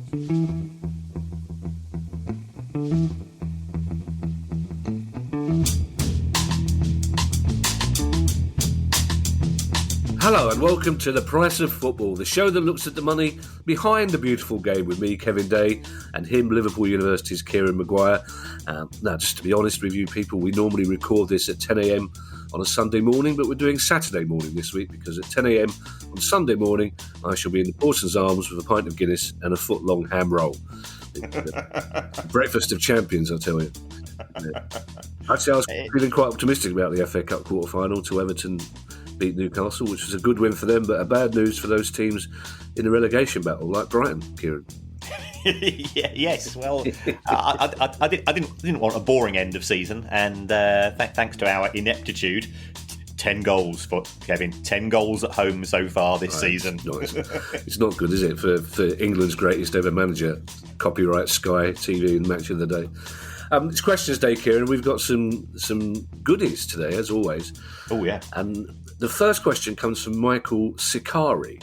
Hello and welcome to The Price of Football, the show that looks at the money behind the beautiful game with me, Kevin Day, and him, Liverpool University's Kieran Maguire. Now, just to be honest with you people, we normally record this at 10 a.m. on a Sunday morning, but we're doing Saturday morning this week because at 10 a.m. on Sunday morning, I shall be in the Portson's Arms with a pint of Guinness and a foot-long ham roll. Breakfast of champions, I tell you. Actually, I was feeling quite optimistic about the FA Cup quarter-final to Everton beat Newcastle, which was a good win for them, but a bad news for those teams in the relegation battle, like Brighton, Kieran. Yes, well, I didn't want a boring end of season, and thanks to our ineptitude, 10 goals for Kevin, 10 goals at home so far this season. It's not good, is it, for England's greatest ever manager? Copyright Sky TV and Match of the Day. It's Questions Day, Kieran. We've got some goodies today, as always. Oh, yeah. And the first question comes from Michael Sicari.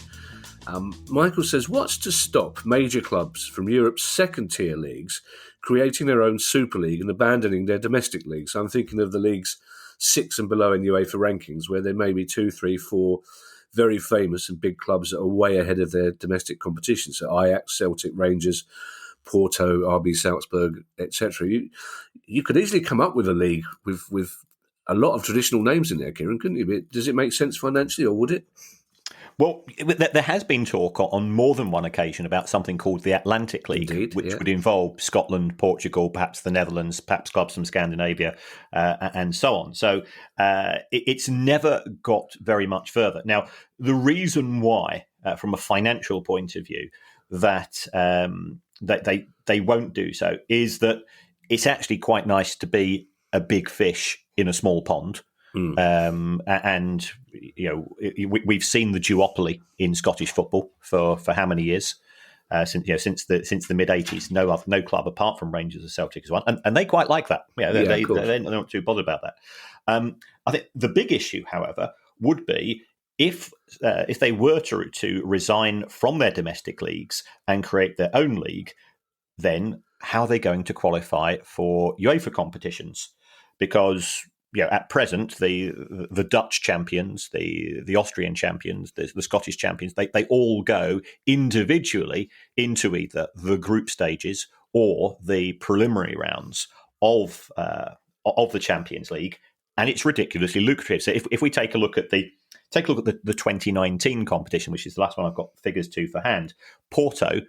Michael says, what's to stop major clubs from Europe's second-tier leagues creating their own Super League and abandoning their domestic leagues? I'm thinking of the leagues 6 and below in UEFA rankings, where there may be 2, 3, 4 very famous and big clubs that are way ahead of their domestic competition. So Ajax, Celtic, Rangers, Porto, RB Salzburg, etc. You could easily come up with a league with a lot of traditional names in there, Kieran, couldn't you? Does it make sense financially, or would it? Well, there has been talk on more than one occasion about something called the Atlantic League, which would involve Scotland, Portugal, perhaps the Netherlands, perhaps clubs from Scandinavia, and so on. So it's never got very much further. Now, the reason why, from a financial point of view, that they won't do so is that it's actually quite nice to be a big fish in a small pond. And you know, we've seen the duopoly in Scottish football for how many years? Since the mid '80s, no club apart from Rangers or Celtic has won, and they quite like that. They're not too bothered about that. I think the big issue, however, would be if they were to resign from their domestic leagues and create their own league, then how are they going to qualify for UEFA competitions? Because at present, the Dutch champions, the Austrian champions, the Scottish champions, they all go individually into either the group stages or the preliminary rounds of the Champions League, and it's ridiculously lucrative. So if we take a look at the 2019 competition, which is the last one I've got figures to for hand, Porto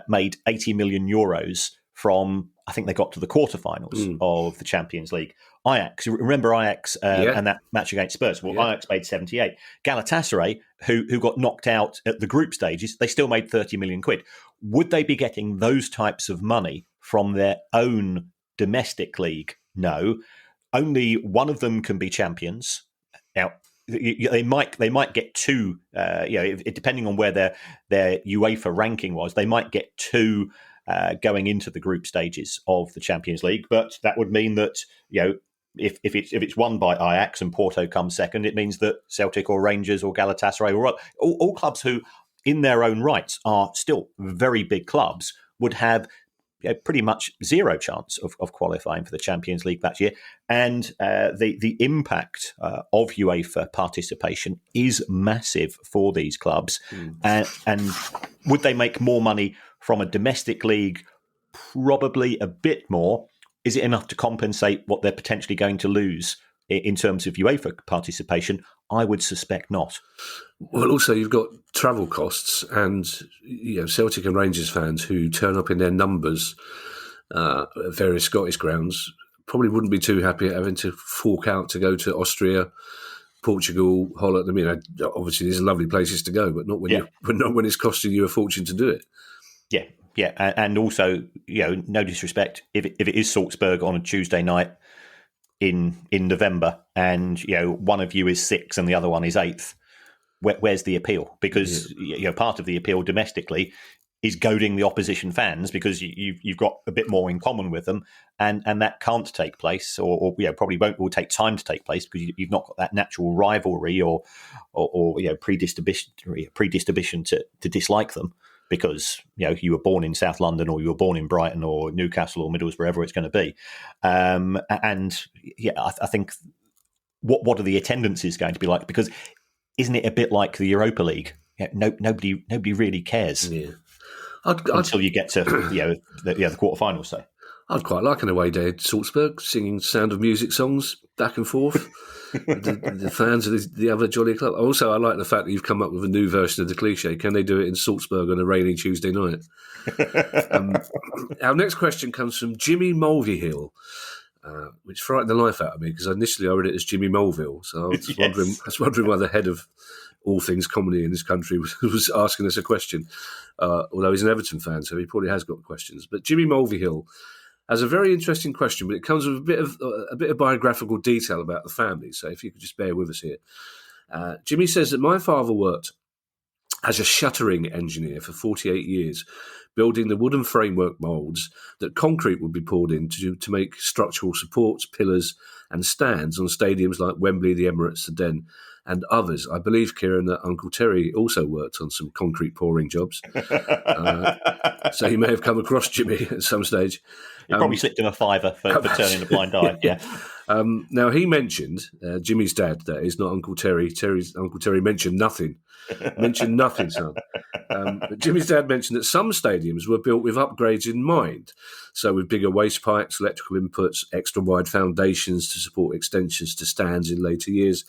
made 80 million euros from, I think they got to the quarterfinals of the Champions League. Ajax, remember Ajax and that match against Spurs? Well, Ajax made 78. Galatasaray, who got knocked out at the group stages, they still made 30 million quid. Would they be getting those types of money from their own domestic league? No. Only one of them can be champions. Now, they might get two, depending on where their UEFA ranking was, they might get two going into the group stages of the Champions League, but that would mean that if it's won by Ajax and Porto comes second, it means that Celtic or Rangers or Galatasaray or all clubs who, in their own rights, are still very big clubs would have pretty much zero chance of qualifying for the Champions League that year. And the impact of UEFA participation is massive for these clubs. And would they make more money from a domestic league? Probably a bit more. Is it enough to compensate what they're potentially going to lose in terms of UEFA participation? I would suspect not. Well, also you've got travel costs, and Celtic and Rangers fans who turn up in their numbers at various Scottish grounds probably wouldn't be too happy at having to fork out to go to Austria, Portugal, Holland. I mean, obviously these are lovely places to go, but not when it's costing you a fortune to do it. Yeah, and also, no disrespect, if it is Salzburg on a Tuesday night in November, and one of you is 6th and the other one is 8th, where's the appeal? Because part of the appeal domestically is goading the opposition fans because you've got a bit more in common with them, and that can't take place, or probably will take time to take place because you've not got that natural rivalry or predisposition to dislike them. because you were born in South London, or you were born in Brighton or Newcastle or Middlesbrough, wherever it's going to be. I think what are the attendances going to be like? Because isn't it a bit like the Europa League? Nobody really cares until you get to the quarterfinals. So I'd quite like an away day at Salzburg, singing Sound of Music songs back and forth. the fans of the other jolly club. Also, I like the fact that you've come up with a new version of the cliche. Can they do it in Salzburg on a rainy Tuesday night? Our next question comes from Jimmy Mulvihill, which frightened the life out of me because initially I read it as Jimmy Mulville. So I was wondering why the head of all things comedy in this country was asking us a question. Although he's an Everton fan, so he probably has got questions. But Jimmy Mulvihill has a very interesting question, but it comes with a bit of biographical detail about the family. So if you could just bear with us here. Jimmy says that my father worked as a shuttering engineer for 48 years, building the wooden framework moulds that concrete would be poured into to make structural supports, pillars and stands on stadiums like Wembley, the Emirates, the Den and others. I believe, Kieran, that Uncle Terry also worked on some concrete pouring jobs. So you may have come across Jimmy at some stage. He probably slipped him a fiver for turning a blind eye. Yeah. Now, he mentioned, Jimmy's dad, that is not Uncle Terry. Uncle Terry mentioned nothing. Son. But Jimmy's dad mentioned that some stadiums were built with upgrades in mind. So with bigger waste pipes, electrical inputs, extra wide foundations to support extensions to stands in later years,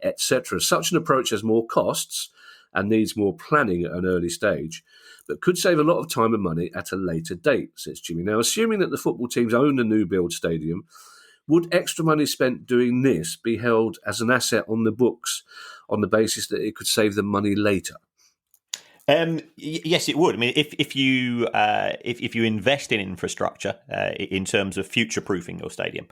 etc. Such an approach has more costs and needs more planning at an early stage, but could save a lot of time and money at a later date, says Jimmy. Now, assuming that the football teams own the new build stadium, would extra money spent doing this be held as an asset on the books on the basis that it could save them money later? Yes, it would. I mean, if you invest in infrastructure in terms of future-proofing your stadium,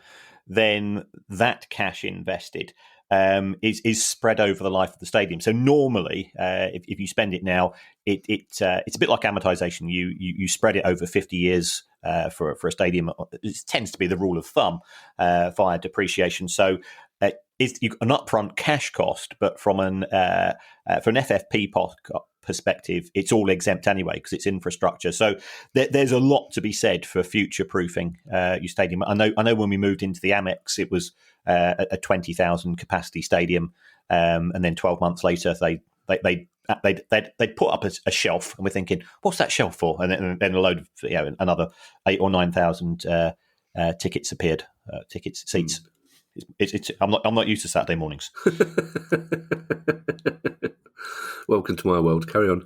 then that cash invested is spread over the life of the stadium. So normally, if you spend it now, it's a bit like amortization. You spread it over 50 years for a stadium. It tends to be the rule of thumb via depreciation. So it's an upfront cash cost, but for an FFP perspective, it's all exempt anyway because it's infrastructure. So there's a lot to be said for future proofing your stadium. I know when we moved into the Amex, it was a 20,000 capacity stadium, and then 12 months later they put up a shelf, and we're thinking, what's that shelf for? And then a load of another 8,000 or 9,000 tickets appeared, seats. I'm not used to Saturday mornings. Welcome to my world. Carry on.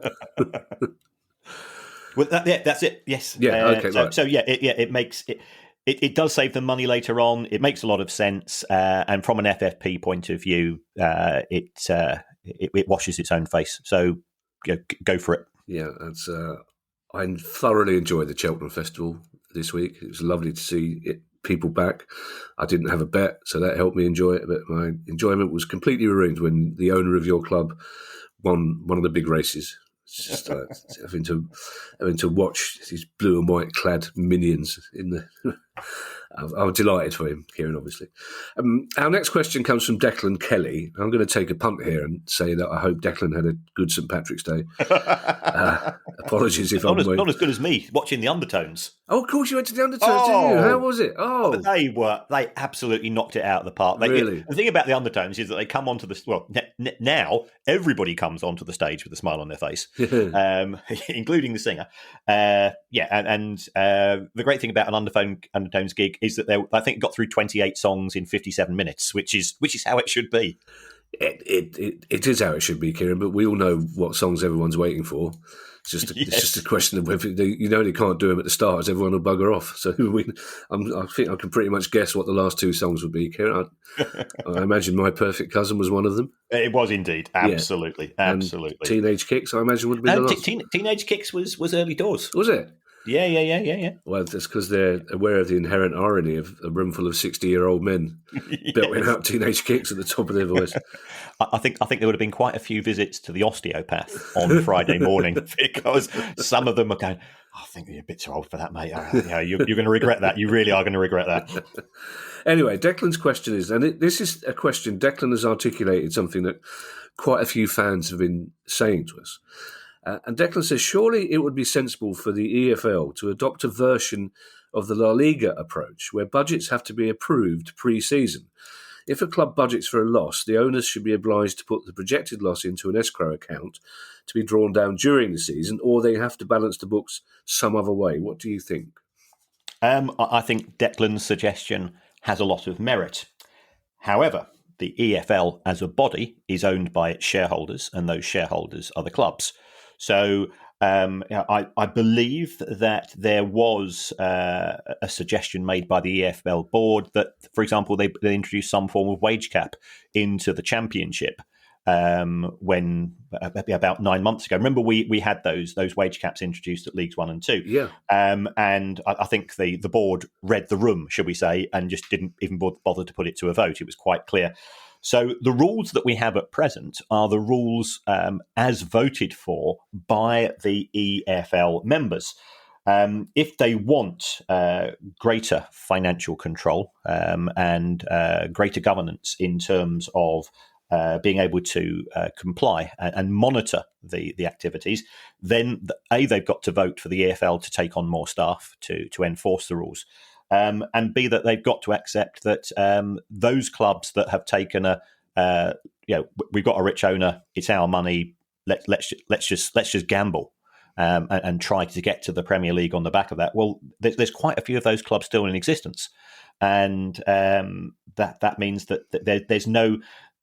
Well, that's it. Yes. Yeah. Okay. So, right. So it makes it does save them money later on. It makes a lot of sense, and from an FFP point of view, it washes its own face. So go for it. Yeah, that's. I thoroughly enjoyed the Cheltenham Festival this week. It was lovely to see people back. I didn't have a bet, so that helped me enjoy it. But my enjoyment was completely ruined when the owner of your club won one of the big races. It's just having to watch these blue and white clad minions in the. I'm delighted for him, Kieran, obviously. Our next question comes from Declan Kelly. I'm going to take a punt here and say that I hope Declan had a good St Patrick's Day. Apologies if I'm not as good as me watching the Undertones. Oh, of course you went to the Undertones, didn't you? How was it? Oh, they absolutely knocked it out of the park. Really? The thing about the Undertones is that they come onto now everybody comes onto the stage with a smile on their face, including the singer. The great thing about an Undertones gig is that I think got through 28 songs in 57 minutes, which is how it should be. It is how it should be, Kieran. But we all know what songs everyone's waiting for. It's just a question of whether they can't do them at the start, as everyone will bugger off. So I think I can pretty much guess what the last two songs would be, Kieran. I imagine My Perfect Cousin was one of them. It was indeed, absolutely, yeah. absolutely. And Teenage Kicks, I imagine, would be the last. Teenage Kicks was early doors. Was it? Yeah. Well, that's because they're aware of the inherent irony of a room full of 60-year-old men belting out Teenage Kicks at the top of their voice. I think there would have been quite a few visits to the osteopath on Friday morning because some of them are going, I think you're a bit too old for that, mate. You're going to regret that. You really are going to regret that. Anyway, Declan's question is, and this is a question, Declan has articulated something that quite a few fans have been saying to us. And Declan says, surely it would be sensible for the EFL to adopt a version of the La Liga approach where budgets have to be approved pre-season. If a club budgets for a loss, the owners should be obliged to put the projected loss into an escrow account to be drawn down during the season, or they have to balance the books some other way. What do you think? I think Declan's suggestion has a lot of merit. However, the EFL as a body is owned by its shareholders, and those shareholders are the clubs. So I believe that there was a suggestion made by the EFL board that, for example, they introduced some form of wage cap into the championship when about 9 months ago. Remember, we had those wage caps introduced at Leagues 1 and 2. Yeah. And I think the board read the room, shall we say, and just didn't even bother to put it to a vote. It was quite clear. So the rules that we have at present are the rules as voted for by the EFL members. If they want greater financial control and greater governance in terms of being able to comply and monitor the activities, then they've got to vote for the EFL to take on more staff to enforce the rules. And B, that they've got to accept that those clubs that have taken we've got a rich owner, it's our money, let's just gamble and try to get to the Premier League on the back of that. Well, there's quite a few of those clubs still in existence, and that means that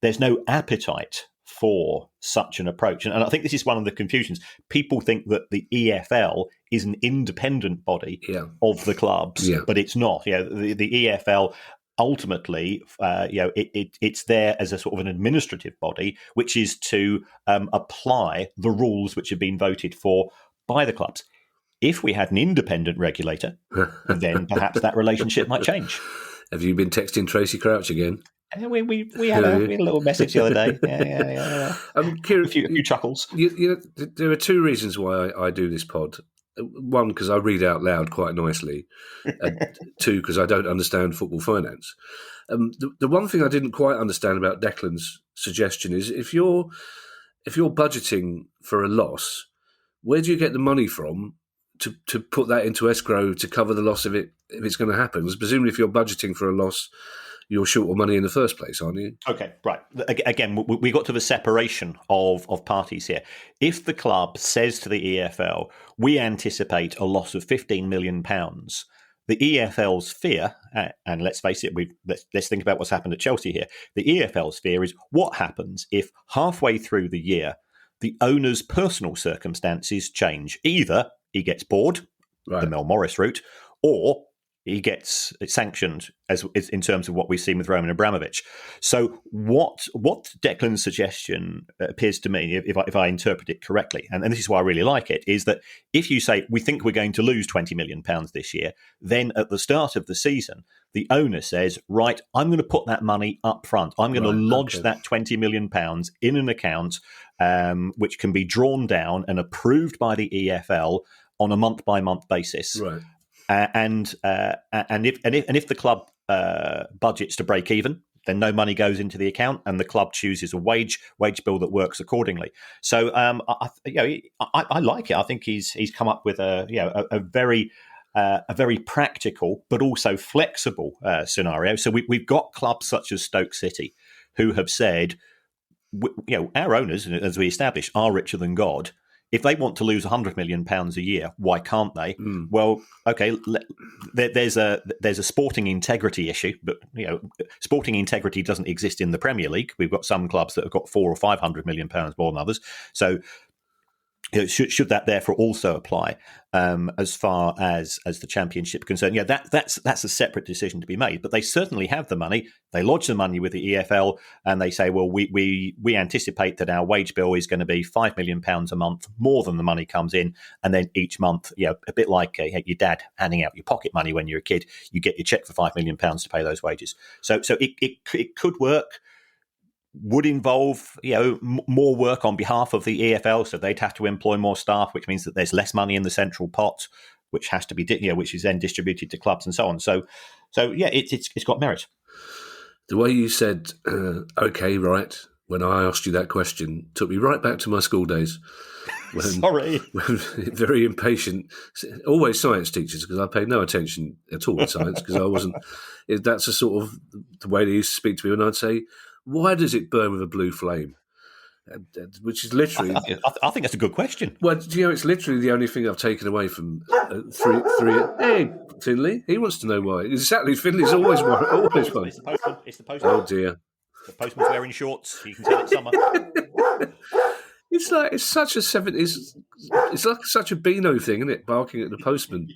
there's no appetite for such an approach. And I think this is one of the confusions. People think that the EFL is an independent body of the clubs, but it's not. The EFL ultimately, it's there as a sort of an administrative body, which is to apply the rules which have been voted for by the clubs. If we had an independent regulator, then perhaps that relationship might change. Have you been texting Tracy Crouch again? We had a little message the other day. Yeah. Kieran, a few chuckles. There are two reasons why I do this pod. One, because I read out loud quite nicely. And two, because I don't understand football finance. The one thing I didn't quite understand about Declan's suggestion is if you're budgeting for a loss, where do you get the money from to put that into escrow to cover the loss of it if it's going to happen? Because presumably if you're budgeting for a loss, you're short of money in the first place, aren't you? Okay, right. Again, we got to the separation of parties here. If the club says to the EFL, we anticipate a loss of £15 million, the EFL's fear, and let's face it, let's think about what's happened at Chelsea here. The EFL's fear is what happens if halfway through the year, the owner's personal circumstances change. Either he gets bored, the Mel Morris route, or he gets sanctioned as in terms of what we've seen with Roman Abramovich. So what Declan's suggestion appears to me, if I interpret it correctly, and this is why I really like it, is that if you say we think we're going to lose £20 million this year, then at the start of the season, the owner says, right, I'm going to put that money up front. I'm going to lodge that £20 million in an account which can be drawn down and approved by the EFL on a month-by-month basis. Right. And if the club budgets to break even, then no money goes into the account, and the club chooses a wage bill that works accordingly. So I like it. I think he's come up with a very practical but also flexible scenario. So we've got clubs such as Stoke City who have said, our owners, as we established, are richer than God. If they want to lose £100 million a year, why can't they? Well, okay, there's a sporting integrity issue, but sporting integrity doesn't exist in the Premier League. We've got some clubs that have got £400 or £500 million more than others. So should that therefore also apply as far as the Championship concerned? That's a separate decision to be made. But they certainly have the money. They lodge the money with the EFL, and they say, well, we anticipate that our wage bill is going to be £5 million a month more than the money comes in, and then each month, a bit like your dad handing out your pocket money when you're a kid, you get your cheque for £5 million to pay those wages. So it could work. Would involve more work on behalf of the EFL, so they'd have to employ more staff, which means that there's less money in the central pot, which has to be which is then distributed to clubs and so on. So it's got merit. The way you said okay, right, when I asked you that question took me right back to my school days. when very impatient, always science teachers, because I paid no attention at all to science because I wasn't. That's a sort of the way they used to speak to me, and I'd say, "Why does it burn with a blue flame?" Which is literally. I think that's a good question. Well, it's literally the only thing I've taken away from three. Hey, Finley, he wants to know why. Exactly, Finley's always one. It's the postman. Oh dear. The postman's wearing shorts. You can tell it's summer. It's such a 70s. It's like such a Beano thing, isn't it? Barking at the postman.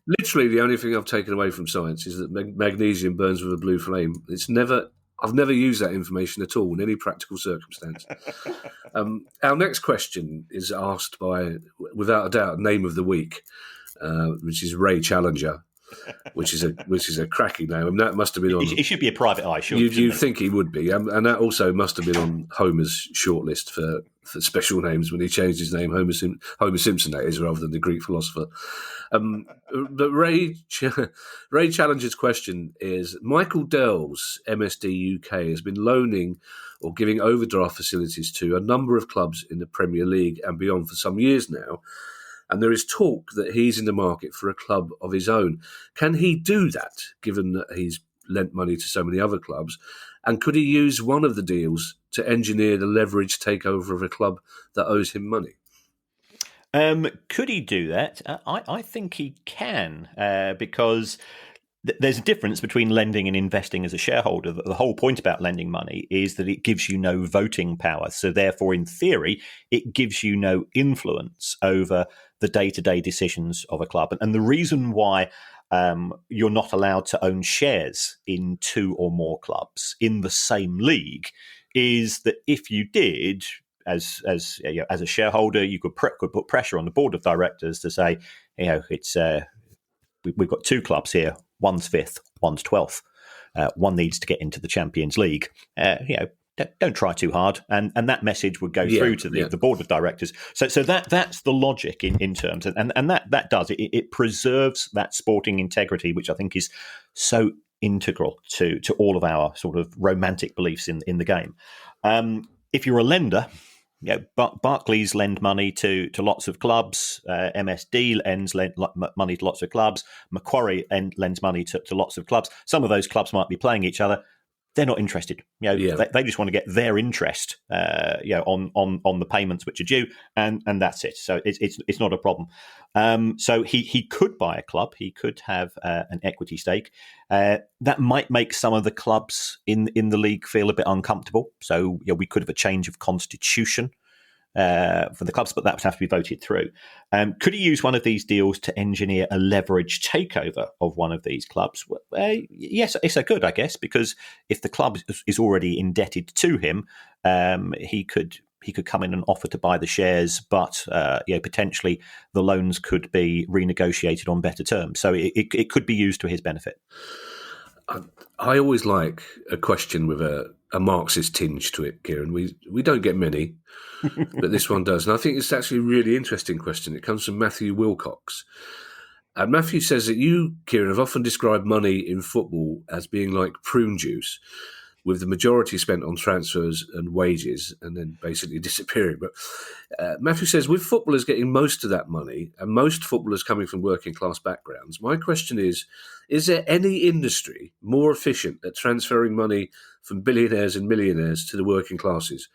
Literally, the only thing I've taken away from science is that magnesium burns with a blue flame. I've never used that information at all in any practical circumstance. Our next question is asked by, without a doubt, name of the week, which is Ray Challenger. Which is a cracking name. And that must have been on. It should be a private eye, sure. You think he would be, and that also must have been on Homer's shortlist for special names when he changed his name, Homer Simpson, that is, rather than the Greek philosopher. But Ray Challenger's question is: Michael Dell's MSD UK has been loaning or giving overdraft facilities to a number of clubs in the Premier League and beyond for some years now. And there is talk that he's in the market for a club of his own. Can he do that, given that he's lent money to so many other clubs? And could he use one of the deals to engineer the leveraged takeover of a club that owes him money? Could he do that? I think he can, because there's a difference between lending and investing as a shareholder. The whole point about lending money is that it gives you no voting power. So therefore, in theory, it gives you no influence over the day-to-day decisions of a club. And the reason why you're not allowed to own shares in two or more clubs in the same league is that if you did, as a shareholder, you could put pressure on the board of directors to say, it's we've got two clubs here. One's 5th, one's 12th. One needs to get into the Champions League. Don't try too hard, and that message would go through to the board of directors. So that's the logic in terms, and that does it preserves that sporting integrity, which I think is so integral to all of our sort of romantic beliefs in the game. If you're a lender. Barclays lend money to lots of clubs. MSD lends money to lots of clubs. Macquarie lends money to lots of clubs. Some of those clubs might be playing each other. They're not interested. They just want to get their interest, on the payments which are due, and that's it. So it's not a problem. So he could buy a club. He could have an equity stake. That might make some of the clubs in the league feel a bit uncomfortable. So we could have a change of constitution for the clubs, but that would have to be voted through. Could he use one of these deals to engineer a leveraged takeover of one of these clubs? Yes, I could, I guess, because if the club is already indebted to him, he could come in and offer to buy the shares, but potentially the loans could be renegotiated on better terms. So it could be used to his benefit. I always like a question with a Marxist tinge to it, Kieran. We don't get many, but this one does. And I think it's actually a really interesting question. It comes from Matthew Wilcox. And Matthew says that you, Kieran, have often described money in football as being like prune juice, with the majority spent on transfers and wages and then basically disappearing. But Matthew says, with footballers getting most of that money and most footballers coming from working class backgrounds, my question is there any industry more efficient at transferring money from billionaires and millionaires to the working classes?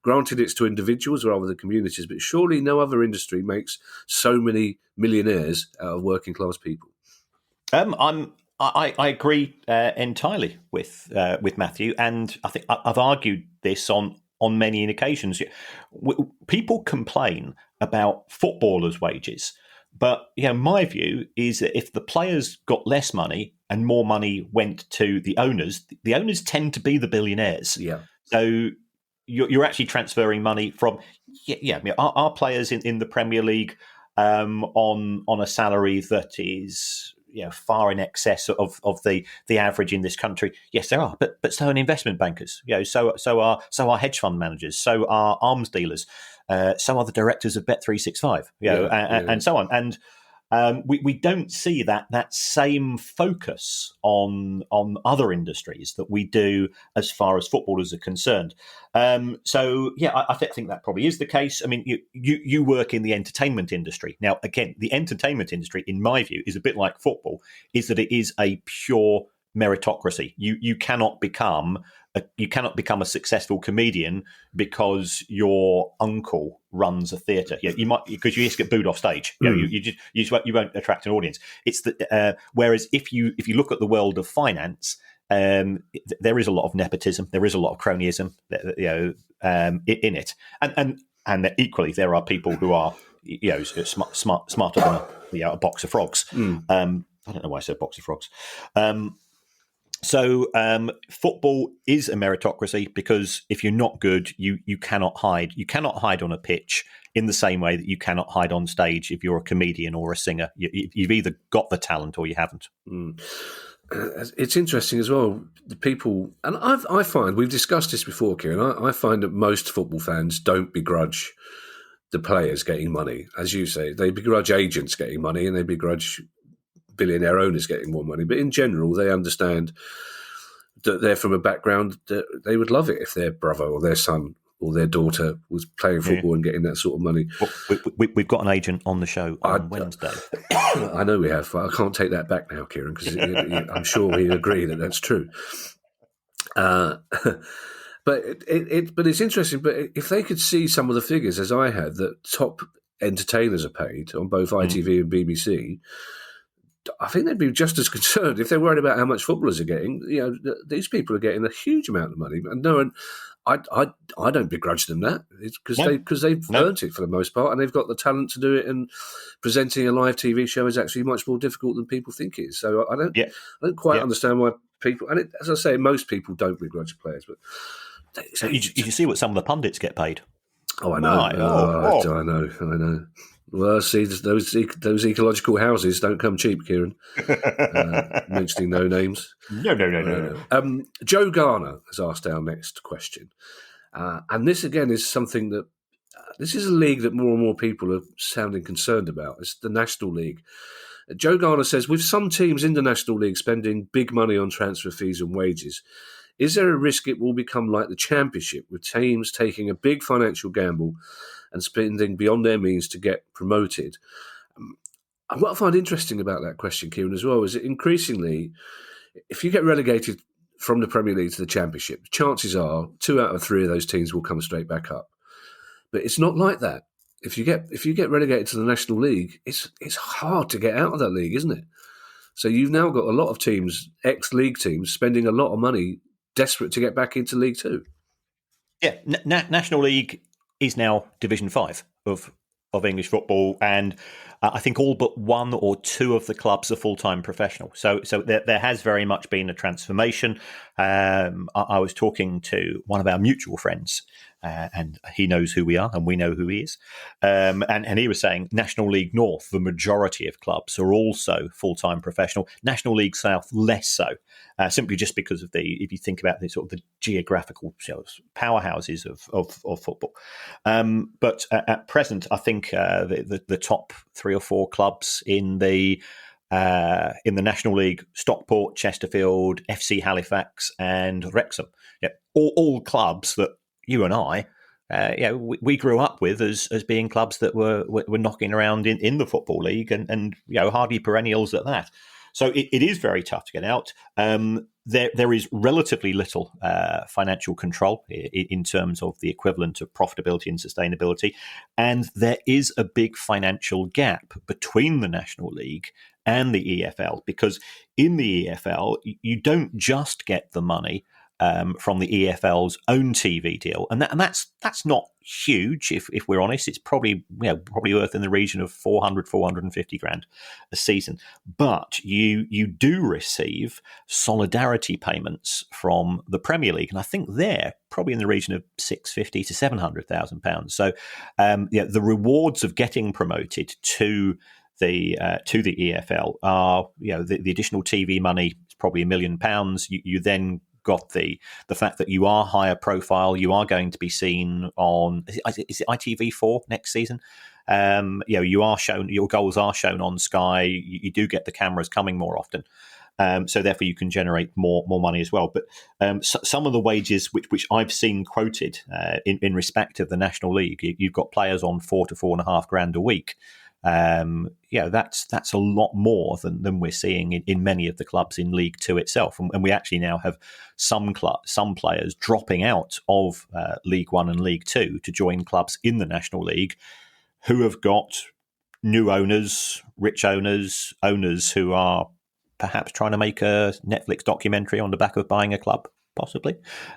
Granted, it's to individuals rather than communities, but surely no other industry makes so many millionaires out of working class people. I agree entirely with Matthew, and I think I've argued this on many occasions. People complain about footballers' wages, but my view is that if the players got less money and more money went to the owners tend to be the billionaires. Yeah. So you're actually transferring money from our players in the Premier League on a salary that is far in excess of the average in this country. Yes, there are, but so are investment bankers. So are hedge fund managers. So are arms dealers. So are the directors of Bet365. And so on. And we don't see that same focus on other industries that we do as far as footballers are concerned. I think that probably is the case. I mean, you work in the entertainment industry. Now, again, the entertainment industry, in my view, is a bit like football, is that it is a pure meritocracy. You cannot become a successful comedian because your uncle runs a theatre. Yeah, you might, because you just get booed off stage. You won't attract an audience. It's that. Whereas if you look at the world of finance, there is a lot of nepotism. There is a lot of cronyism. In it, and equally there are people who are smarter than a box of frogs. I don't know why I said box of frogs. So football is a meritocracy because if you're not good, you cannot hide. You cannot hide on a pitch in the same way that you cannot hide on stage if you're a comedian or a singer. You've either got the talent or you haven't. It's interesting as well. The people, and I find, we've discussed this before, Kieran, I find that most football fans don't begrudge the players getting money. As you say, they begrudge agents getting money and they begrudge billionaire owners getting more money, but in general they understand that they're from a background that they would love it if their brother or their son or their daughter was playing football and getting that sort of money. Well, we've got an agent on the show on Wednesday. I know we have. I can't take that back now, Kieran, because I'm sure he'd agree that that's true. But it's interesting. But if they could see some of the figures, as I had, that top entertainers are paid on both ITV and BBC, I think they'd be just as concerned if they're worried about how much footballers are getting. These people are getting a huge amount of money, and I don't begrudge them that. It's because they've earned it for the most part, and they've got the talent to do it. And presenting a live TV show is actually much more difficult than people think it is. So I don't quite understand why people. And as I say, most people don't begrudge players, but you see what some of the pundits get paid. Oh, I know. I know. Well, see, those ecological houses don't come cheap, Kieran. Mentioning no names. No. Joe Garner has asked our next question. And this, again, is something that... this is a league that more and more people are sounding concerned about. It's the National League. Joe Garner says, with some teams in the National League spending big money on transfer fees and wages, is there a risk it will become like the Championship, with teams taking a big financial gamble and spending beyond their means to get promoted? And what I find interesting about that question, Kieran, as well, is that increasingly, if you get relegated from the Premier League to the Championship, chances are 2 out of 3 of those teams will come straight back up. But it's not like that. If you get relegated to the National League, it's hard to get out of that league, isn't it? So you've now got a lot of teams, ex-league teams, spending a lot of money, desperate to get back into League Two. Yeah, National League is now Division 5 of English football, and I think all but 1 or 2 of the clubs are full-time professional. So there has very much been a transformation. I was talking to one of our mutual friends, and he knows who we are, and we know who he is. And he was saying National League North, the majority of clubs are also full-time professional. National League South, less so, simply just because of if you think about the sort of the geographical powerhouses of football. But at present, I think the top 3 or 4 clubs in the National League: Stockport, Chesterfield, FC Halifax, and Wrexham. Yeah, all clubs that you and I, we grew up with as being clubs that were knocking around in the Football League and hardly perennials at that. So it is very tough to get out. There is relatively little financial control in terms of the equivalent of profitability and sustainability, and there is a big financial gap between the National League and the EFL, because in the EFL you don't just get the money from the EFL's own TV deal, and that's not huge. If we're honest, it's probably worth in the region of 450 grand a season. But you do receive solidarity payments from the Premier League, and I think they're probably in the region of 650 to 700,000 pounds. So the rewards of getting promoted to the EFL are the additional TV money is probably £1 million. You then got the fact that you are higher profile, you are going to be seen on, is it ITV4 next season? You are shown, your goals are shown on Sky. You do get the cameras coming more often. So therefore, you can generate more money as well. But some of the wages which I've seen quoted in respect of the National League, you've got players on $4,000 to $4,500 a week. That's a lot more than we're seeing in many of the clubs in League Two itself, and we actually now have some players dropping out of League One and League Two to join clubs in the National League, who have got new owners, rich owners who are perhaps trying to make a Netflix documentary on the back of buying a club, possibly,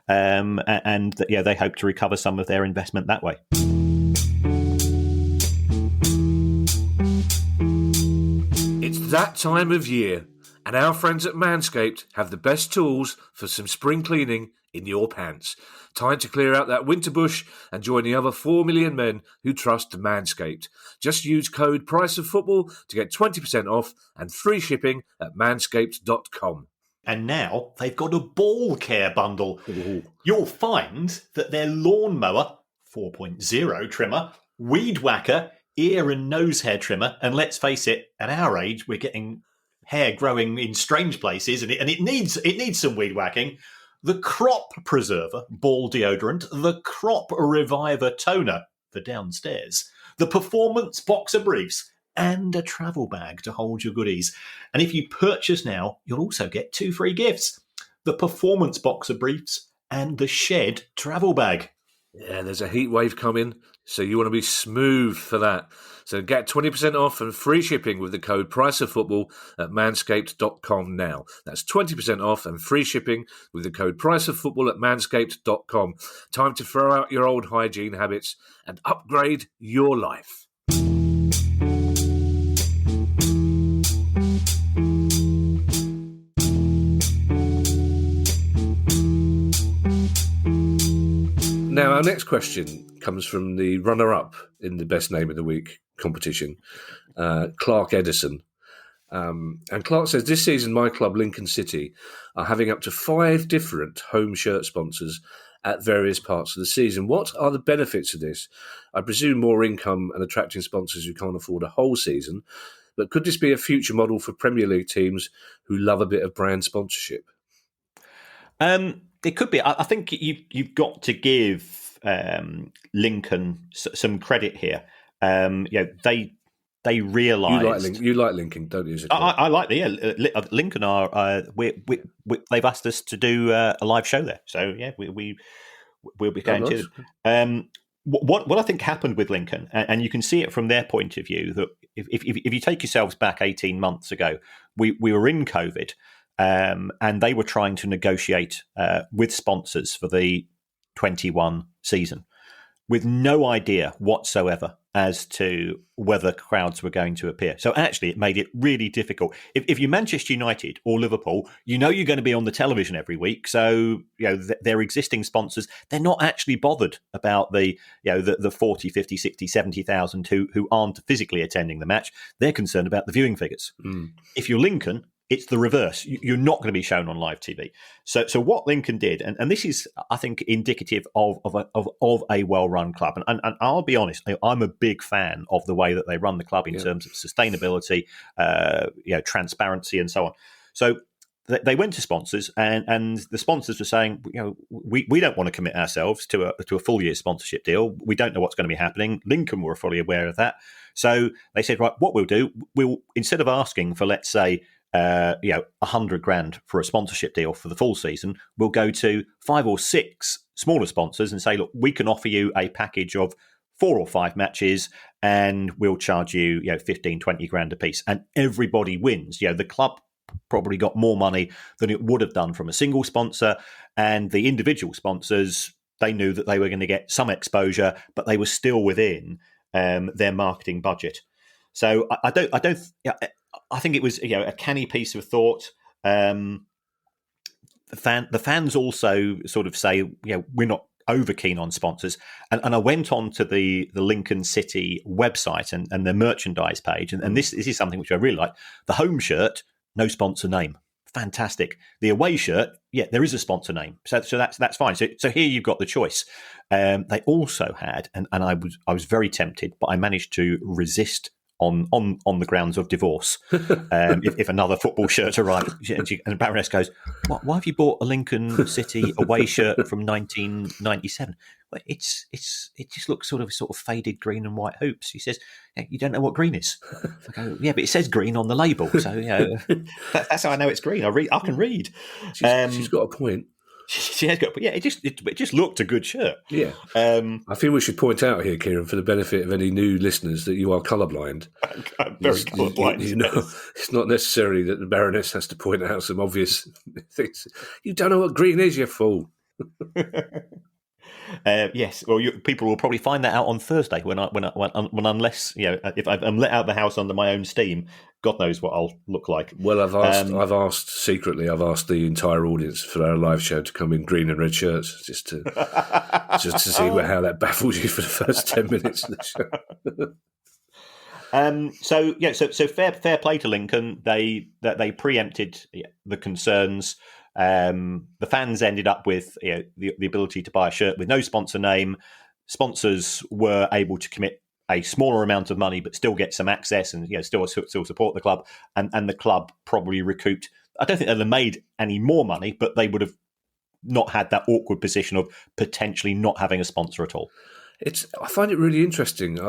and they hope to recover some of their investment that way. It's that time of year, and our friends at Manscaped have the best tools for some spring cleaning in your pants. Time to clear out that winter bush and join the other 4 million men who trust Manscaped. Just use code PRICEOFFOOTBALL to get 20% off and free shipping at manscaped.com. And now they've got a ball care bundle. Ooh. You'll find that their lawnmower 4.0 trimmer, weed whacker, ear and nose hair trimmer, and let's face it, at our age, we're getting hair growing in strange places, and it needs some weed whacking. The crop preserver ball deodorant, the crop reviver toner for downstairs, the performance boxer briefs, and a travel bag to hold your goodies. And if you purchase now, you'll also get 2 free gifts: the performance boxer briefs and the shed travel bag. Yeah, there's a heat wave coming, so you want to be smooth for that. So get 20% off and free shipping with the code PRICEOFFOOTBALL at manscaped.com now. That's 20% off and free shipping with the code PRICEOFFOOTBALL at manscaped.com. Time to throw out your old hygiene habits and upgrade your life. Now, our next question comes from the runner-up in the Best Name of the Week competition, Clark Edison. And Clark says, this season my club, Lincoln City, are having up to 5 different home shirt sponsors at various parts of the season. What are the benefits of this? I presume more income and attracting sponsors who can't afford a whole season. But could this be a future model for Premier League teams who love a bit of brand sponsorship? It could be. I think you've got to give Lincoln some credit here. They realised you like Lincoln, don't you? I like Lincoln are. They've asked us to do a live show there, so yeah, we'll be going to. What I think happened with Lincoln, and you can see it from their point of view, that if you take yourselves back 18 months ago, we were in COVID. And they were trying to negotiate with sponsors for the 21 season with no idea whatsoever as to whether crowds were going to appear. So actually, it made it really difficult. If you're Manchester United or Liverpool, you're going to be on the television every week. So their existing sponsors, they're not actually bothered about the 40, 50, 60, 70,000 who aren't physically attending the match. They're concerned about the viewing figures. If you're Lincoln, it's the reverse. You're not going to be shown on live TV. So what Lincoln did, and this is, I think, indicative of a well-run club. And I'll be honest, I'm a big fan of the way that they run the club in terms of sustainability, transparency, and so on. So they went to sponsors, and the sponsors were saying, we don't want to commit ourselves to a full year sponsorship deal. We don't know what's going to be happening. Lincoln were fully aware of that. So they said, right, what we'll do, instead of asking for, let's say, $100,000 for a sponsorship deal for the full season, we'll go to 5 or 6 smaller sponsors and say, look, we can offer you a package of 4 or 5 matches, and we'll charge you, 15, 20 grand a piece, and everybody wins. The club probably got more money than it would have done from a single sponsor, and the individual sponsors, they knew that they were going to get some exposure, but they were still within their marketing budget. So I think it was a canny piece of thought. The fans also sort of say, we're not over keen on sponsors. And I went on to the Lincoln City website and their merchandise page. And this is something which I really like. The home shirt, no sponsor name. fantastic. The away shirt, there is a sponsor name, so that's fine. So here you've got the choice. They also had, and I was very tempted, but I managed to resist on the grounds of divorce. If another football shirt arrived, and the Baroness goes, why have you bought a Lincoln City away shirt from 1997? Well, it just looks sort of faded green and white hoops. He says, you don't know what green is. I go, yeah, but it says green on the label, so that's how I know it's green. I can read. She's got a point. She has got, but it just looked a good shirt. Yeah. I feel we should point out here, Kieran, for the benefit of any new listeners, that you are colourblind. I'm very colourblind. You know, it's not necessarily that the Baroness has to point out some obvious things. You don't know what green is, you fool. Yes, well, people will probably find that out on Thursday when unless if I'm let out the house under my own steam, God knows what I'll look like. Well, I've asked secretly. I've asked the entire audience for our live show to come in green and red shirts, just to see how that baffles you for the first 10 minutes of the show. So fair play to Lincoln. They preempted the concerns. The fans ended up with the ability to buy a shirt with no sponsor name. Sponsors were able to commit a smaller amount of money, but still get some access and still support the club. And the club probably recouped. I don't think they'd have made any more money, but they would have not had that awkward position of potentially not having a sponsor at all. I find it really interesting.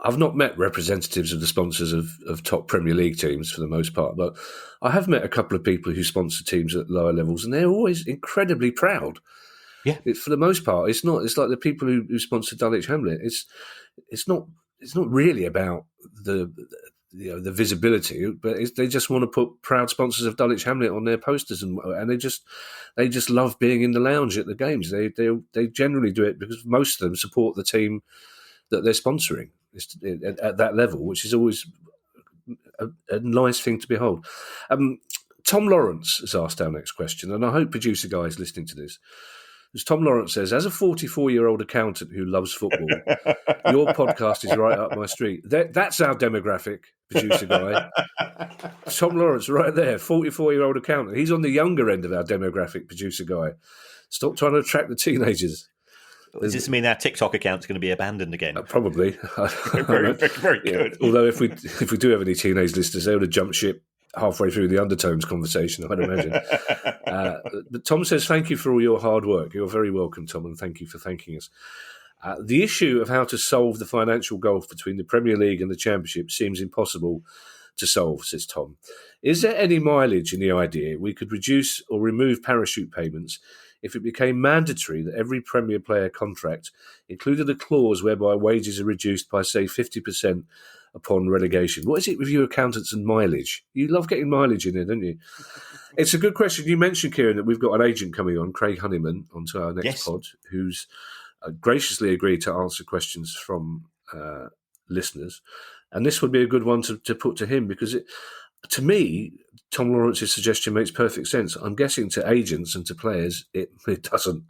I've not met representatives of the sponsors of top Premier League teams for the most part, but I have met a couple of people who sponsor teams at lower levels, and they're always incredibly proud. Yeah, for the most part, it's not. It's like the people who sponsor Dulwich Hamlet. It's not really about the visibility, but they just want to put proud sponsors of Dulwich Hamlet on their posters, and they just love being in the lounge at the games. They generally do it because most of them support the team that they're sponsoring at that level, which is always a nice thing to behold. Tom Lawrence has asked our next question, and I hope producer guy is listening to this. As Tom Lawrence says, as a 44-year-old accountant who loves football, your podcast is right up my street. That's our demographic, producer guy. Tom Lawrence, right there, 44-year-old accountant. He's on the younger end of our demographic, producer guy. Stop trying to attract the teenagers. Does this mean our TikTok account's going to be abandoned again? Probably. Very, very good. Yeah. Although if we do have any teenage listeners, they would have jumped ship halfway through the Undertones conversation, I'd imagine. But Tom says, thank you for all your hard work. You're very welcome, Tom, and thank you for thanking us. The issue of how to solve the financial gulf between the Premier League and the Championship seems impossible to solve, says Tom. Is there any mileage in the idea we could reduce or remove parachute payments if it became mandatory that every Premier player contract included a clause whereby wages are reduced by, say, 50% upon relegation? What is it with you accountants and mileage? You love getting mileage in there, don't you? It's a good question. You mentioned, Kieran, that we've got an agent coming on, Craig Honeyman, onto our next pod, who's graciously agreed to answer questions from listeners. And this would be a good one to put to him because, to me, Tom Lawrence's suggestion makes perfect sense. I'm guessing to agents and to players, it doesn't.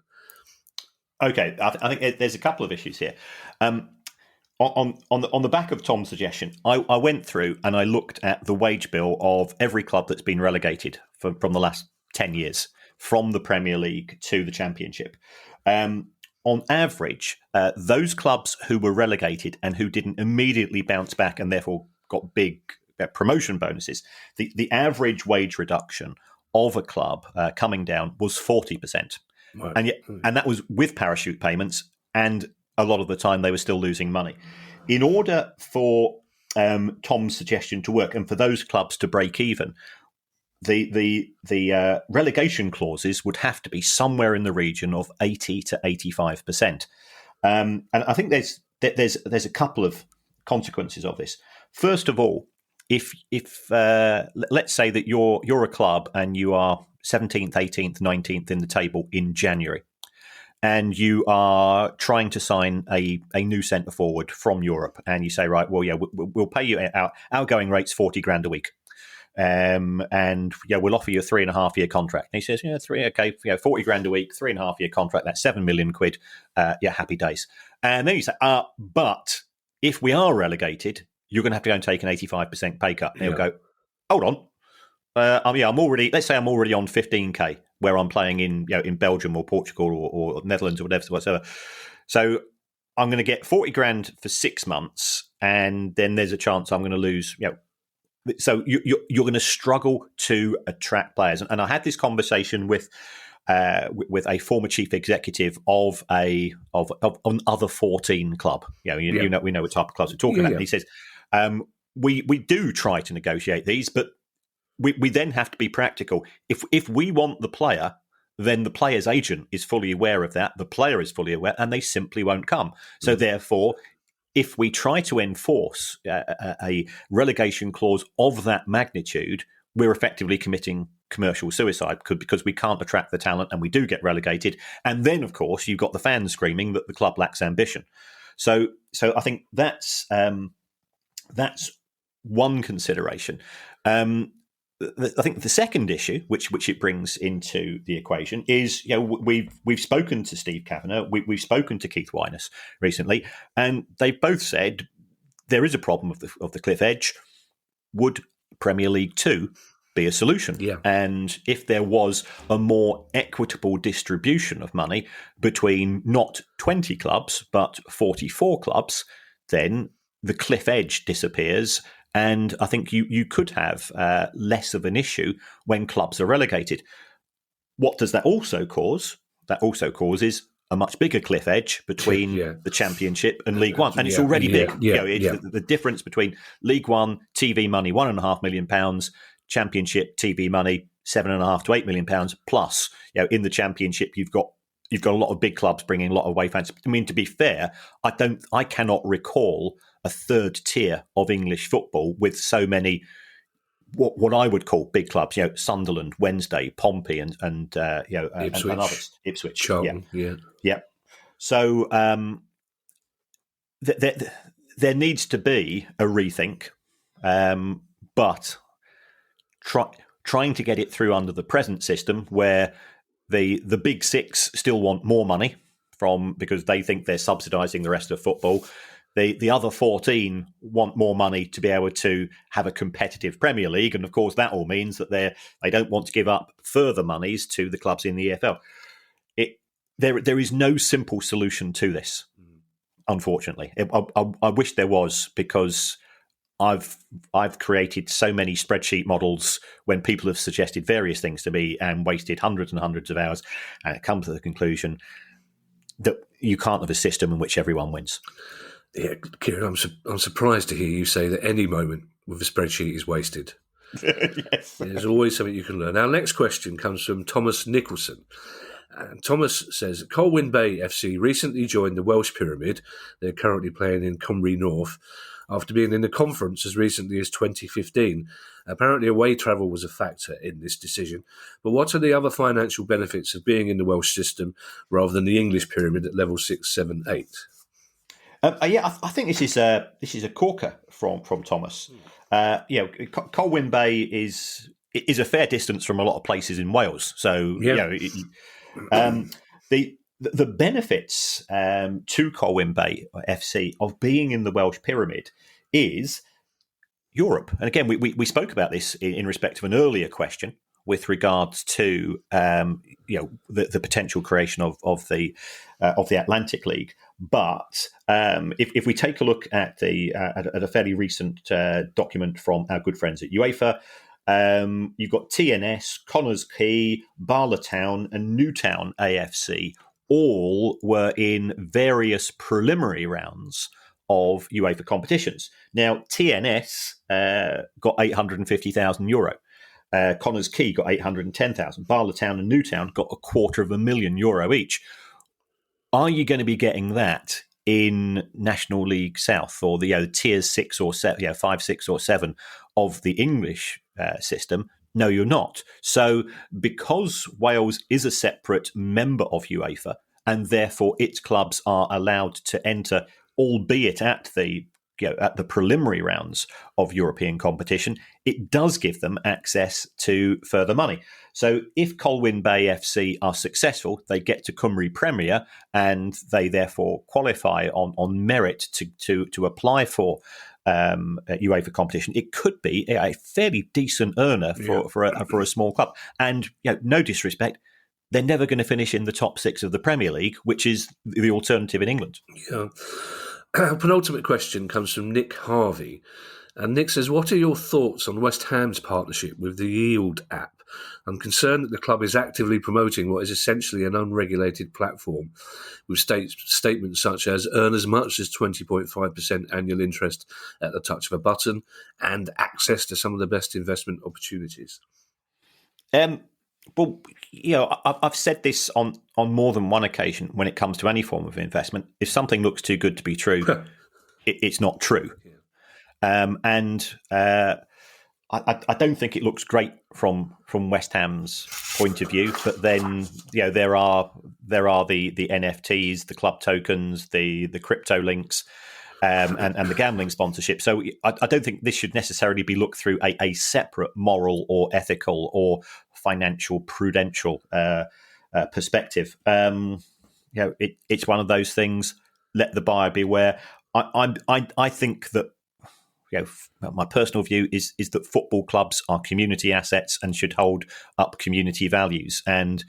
Okay, I think there's a couple of issues here. On the back of Tom's suggestion, I went through and I looked at the wage bill of every club that's been relegated from the last 10 years, from the Premier League to the Championship. On average, those clubs who were relegated and who didn't immediately bounce back and therefore got big promotion bonuses, the average wage reduction of a club coming down was 40%. Right. And that was with parachute payments, and a lot of the time they were still losing money. In order for Tom's suggestion to work and for those clubs to break even, the relegation clauses would have to be somewhere in the region of 80 to 85%. And I think there's a couple of consequences of this. First of all, if let's say that you're a club and you are 17th, 18th, 19th in the table in January, and you are trying to sign a new centre forward from Europe, and you say, right, well, yeah, we'll pay you our outgoing rates $40,000 a week, and yeah, we'll offer you a 3.5 year contract. And he says, yeah, $40,000 a week, 3.5 year contract, that's £7 million. Yeah, happy days. And then you say, but if we are relegated, you're going to have to go and take an 85% pay cut. And he'll go, hold on. I'm already. Let's say I'm already on 15k, where I'm playing in Belgium or Portugal or Netherlands or whatever. So I'm going to get 40 grand for 6 months, and then there's a chance I'm going to lose. So you're going to struggle to attract players. And I had this conversation with a former chief executive of an other 14 club. We know what type of clubs we're talking about. And he says we do try to negotiate these, but we then have to be practical. If we want the player, then the player's agent is fully aware of that. The player is fully aware, and they simply won't come. So therefore, if we try to enforce a relegation clause of that magnitude, we're effectively committing commercial suicide because we can't attract the talent and we do get relegated. And then, of course, you've got the fans screaming that the club lacks ambition. So I think that's one consideration. I think the second issue, which it brings into the equation, is we've spoken to Steve Kavanagh, we've spoken to Keith Winus recently, and they've both said there is a problem of the cliff edge. Would Premier League 2 be a solution? Yeah. And if there was a more equitable distribution of money between not 20 clubs but 44 clubs, then the cliff edge disappears. And I think you could have less of an issue when clubs are relegated. What does that also cause? That also causes a much bigger cliff edge between the Championship and League One. And it's already big. The difference between League One TV money, £1.5 million, Championship TV money, £7.5 to £8 million plus. In the Championship, you've got a lot of big clubs bringing a lot of away fans. I mean, to be fair, I cannot recall a third tier of English football with so many what I would call big clubs. Sunderland, Wednesday, Pompey, and Ipswich, and others. Ipswich, Charlton, yeah. So there needs to be a rethink, but trying to get it through under the present system where the big six still want more money because they think they're subsidising the rest of football. The other 14 want more money to be able to have a competitive Premier League, and of course that all means that they don't want to give up further monies to the clubs in the EFL. There is no simple solution to this, unfortunately. I wish there was, because I've created so many spreadsheet models when people have suggested various things to me and wasted hundreds and hundreds of hours, and come to the conclusion that you can't have a system in which everyone wins. Yeah, Kieran, I'm surprised to hear you say that any moment with a spreadsheet is wasted. Yes. There's always something you can learn. Our next question comes from Thomas Nicholson. And Thomas says, Colwyn Bay FC recently joined the Welsh Pyramid. They're currently playing in Cymru North after being in the conference as recently as 2015. Apparently away travel was a factor in this decision. But what are the other financial benefits of being in the Welsh system rather than the English Pyramid at level 6, 7, 8? I think this is a corker from Thomas. Colwyn Bay is a fair distance from a lot of places in Wales. So the benefits to Colwyn Bay FC of being in the Welsh Pyramid is Europe. And again, we spoke about this in respect of an earlier question with regards to the potential creation of the Atlantic League. But if we take a look at a fairly recent document from our good friends at UEFA, you've got TNS, Connors Quay, Barla Town, and Newtown AFC. All were in various preliminary rounds of UEFA competitions. Now, TNS got €850,000. Connors Quay got 810,000. Barla Town and Newtown got €250,000 each. Are you going to be getting that in National League South or the tiers 6 or 7, 5, 6 or 7 of the English system? No, you're not. So because Wales is a separate member of UEFA and therefore its clubs are allowed to enter, albeit at the preliminary rounds of European competition, it does give them access to further money. So if Colwyn Bay FC are successful, they get to Cymru Premier and they therefore qualify on merit to apply for UEFA competition, it could be a fairly decent earner for a small club. And no disrespect, they're never going to finish in the top 6 of the Premier League, which is the alternative in England. Yeah. Penultimate question comes from Nick Harvey. And Nick says, what are your thoughts on West Ham's partnership with the Yield app? I'm concerned that the club is actively promoting what is essentially an unregulated platform with statements such as earn as much as 20.5% annual interest at the touch of a button and access to some of the best investment opportunities. Well, I've said this on more than one occasion when it comes to any form of investment. If something looks too good to be true, it's not true. Yeah. I don't think it looks great from West Ham's point of view. But then, there are the NFTs, the club tokens, the crypto links, and the gambling sponsorship. So I don't think this should necessarily be looked through a separate moral or ethical or financial prudential perspective. It's one of those things. Let the buyer beware. I think that. My personal view is that football clubs are community assets and should hold up community values, and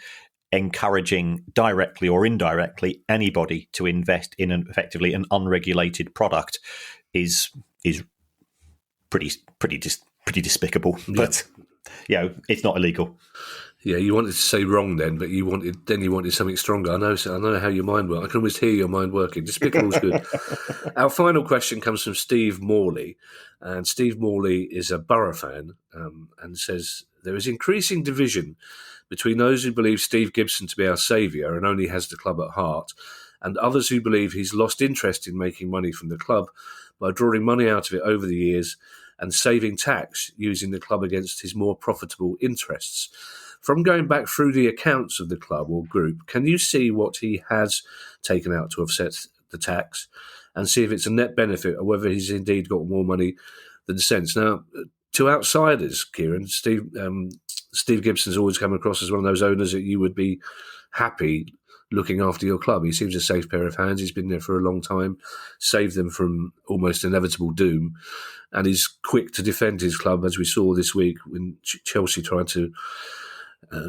encouraging directly or indirectly anybody to invest in effectively an unregulated product is pretty despicable. Yeah. But it's not illegal. Yeah, you wanted to say wrong then, but you wanted something stronger. I know how your mind works. I can always hear your mind working. Despicable is good. Our final question comes from Steve Morley, and Steve Morley is a Borough fan and says there is increasing division between those who believe Steve Gibson to be our saviour and only has the club at heart, and others who believe he's lost interest in making money from the club by drawing money out of it over the years and saving tax using the club against his more profitable interests. From going back through the accounts of the club or group, can you see what he has taken out to offset the tax and see if it's a net benefit or whether he's indeed got more money than sense? Now, to outsiders, Kieran, Steve Gibson's always come across as one of those owners that you would be happy looking after your club. He seems a safe pair of hands. He's been there for a long time, saved them from almost inevitable doom, and he's quick to defend his club, as we saw this week when Chelsea tried to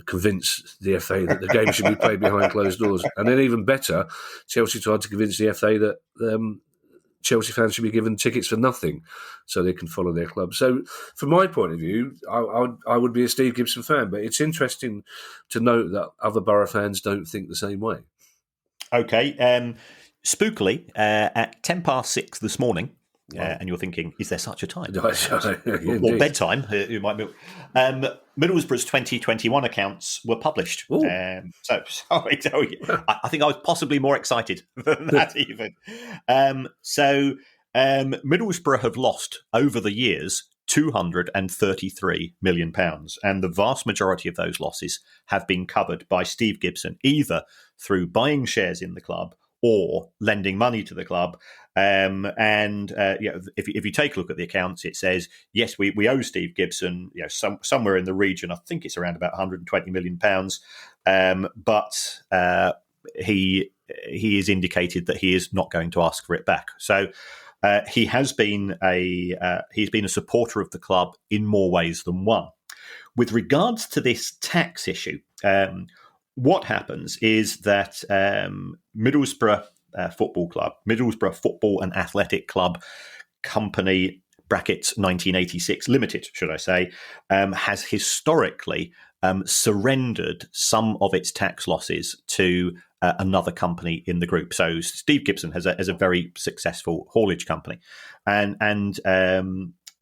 convince the FA that the game should be played behind closed doors. And then even better, Chelsea tried to convince the FA that Chelsea fans should be given tickets for nothing so they can follow their club. So from my point of view, I would be a Steve Gibson fan, but it's interesting to note that other Borough fans don't think the same way. Okay. Spookily, at 6:10 this morning, and you're thinking, is there such a time? Or bedtime, you might be. Middlesbrough's 2021 accounts were published. So I tell you, I think I was possibly more excited than that even. Middlesbrough have lost over the years £233 million, and the vast majority of those losses have been covered by Steve Gibson, either through buying shares in the club or lending money to the club. If you take a look at the accounts, it says, yes, we owe Steve Gibson somewhere in the region, I think it's around about £120 million, but he has indicated that he is not going to ask for it back. So he's been a supporter of the club in more ways than one. With regards to this tax issue, what happens is that Middlesbrough Football Club, Middlesbrough Football and Athletic Club Company (brackets 1986 Limited), should I say, has historically surrendered some of its tax losses to another company in the group. So Steve Gibson has a very successful haulage company, and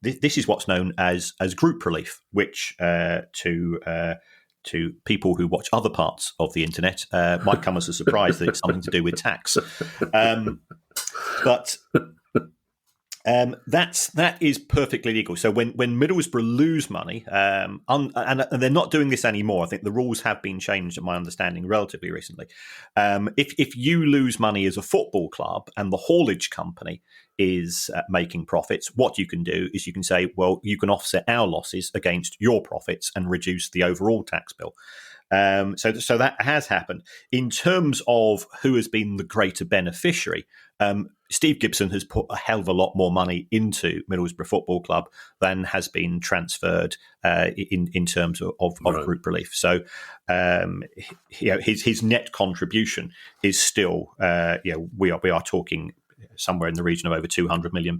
this is what's known as group relief, which to people who watch other parts of the internet might come as a surprise that it's something to do with tax. But that is perfectly legal. So when Middlesbrough lose money, and they're not doing this anymore, I think the rules have been changed, in my understanding, relatively recently. If you lose money as a football club and the haulage company is making profits, what you can do is you can say, well, you can offset our losses against your profits and reduce the overall tax bill. So that has happened. In terms of who has been the greater beneficiary, Steve Gibson has put a hell of a lot more money into Middlesbrough Football Club than has been transferred in terms of group relief. So his net contribution is still we are talking somewhere in the region of over £200 million.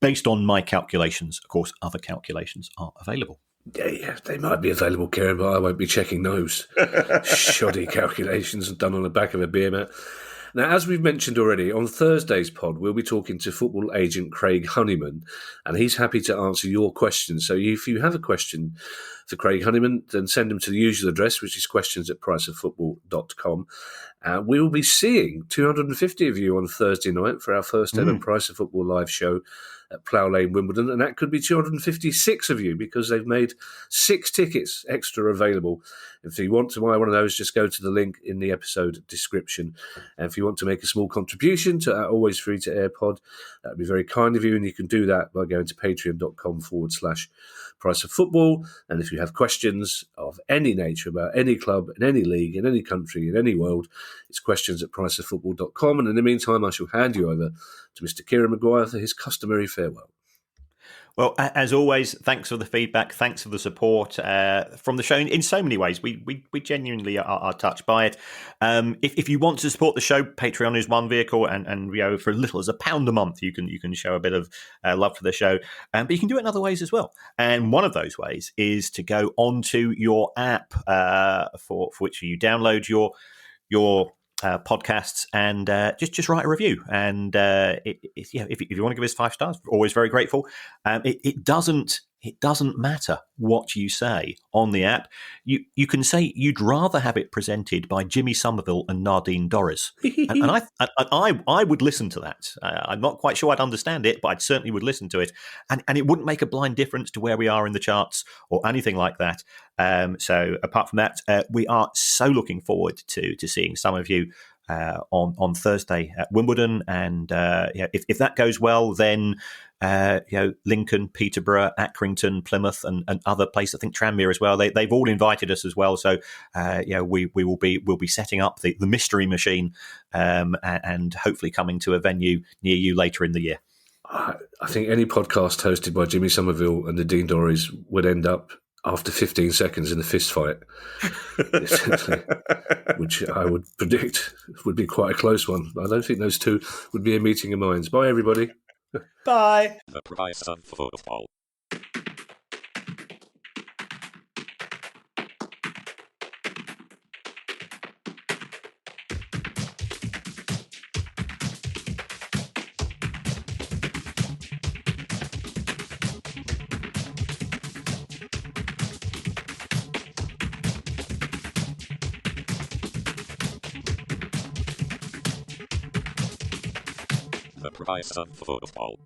Based on my calculations, of course, other calculations are available. Yeah, they might be available, Kieran, but I won't be checking those. Shoddy calculations done on the back of a beer mat. Now, as we've mentioned already, on Thursday's pod, we'll be talking to football agent Craig Honeyman, and he's happy to answer your questions. So if you have a question for Craig Honeyman, then send them to the usual address, which is questions@priceoffootball.com. We will be seeing 250 of you on Thursday night for our first ever Price of Football live show at Plough Lane, Wimbledon, and that could be 256 of you because they've made 6 tickets extra available. If you want to buy one of those, just go to the link in the episode description. And if you want to make a small contribution to our Always Free to Air pod, that would be very kind of you, and you can do that by going to patreon.com/Price of Football. And if you have questions of any nature about any club, in any league, in any country, in any world, it's questions@priceoffootball.com. And in the meantime, I shall hand you over to Mr. Kieran Maguire for his customary farewell. Well, as always, thanks for the feedback. Thanks for the support from the show in so many ways. We genuinely are touched by it. If you want to support the show, Patreon is one vehicle, and for as little as £1 a month, you can show a bit of love for the show. But you can do it in other ways as well. And one of those ways is to go onto your app for which you download your podcasts and just write a review. And if you want to give us 5 stars, always very grateful. It doesn't matter what you say on the app. You can say you'd rather have it presented by Jimmy Somerville and Nardine Dorries, and I would listen to that. I'm not quite sure I'd understand it, but I certainly would listen to it, and it wouldn't make a blind difference to where we are in the charts or anything like that. So apart from that, we are so looking forward to seeing some of you on Thursday at Wimbledon, and if that goes well, then Lincoln, Peterborough, Accrington, Plymouth, and other places. I think Tranmere as well. They've all invited us as well. So we'll be setting up the mystery machine and hopefully coming to a venue near you later in the year. I think any podcast hosted by Jimmy Somerville and Nadine Dorries would end up after 15 seconds in a fist fight, which I would predict would be quite a close one. I don't think those two would be a meeting of minds. Bye, everybody. Bye. The Price of Football. The Price of Football.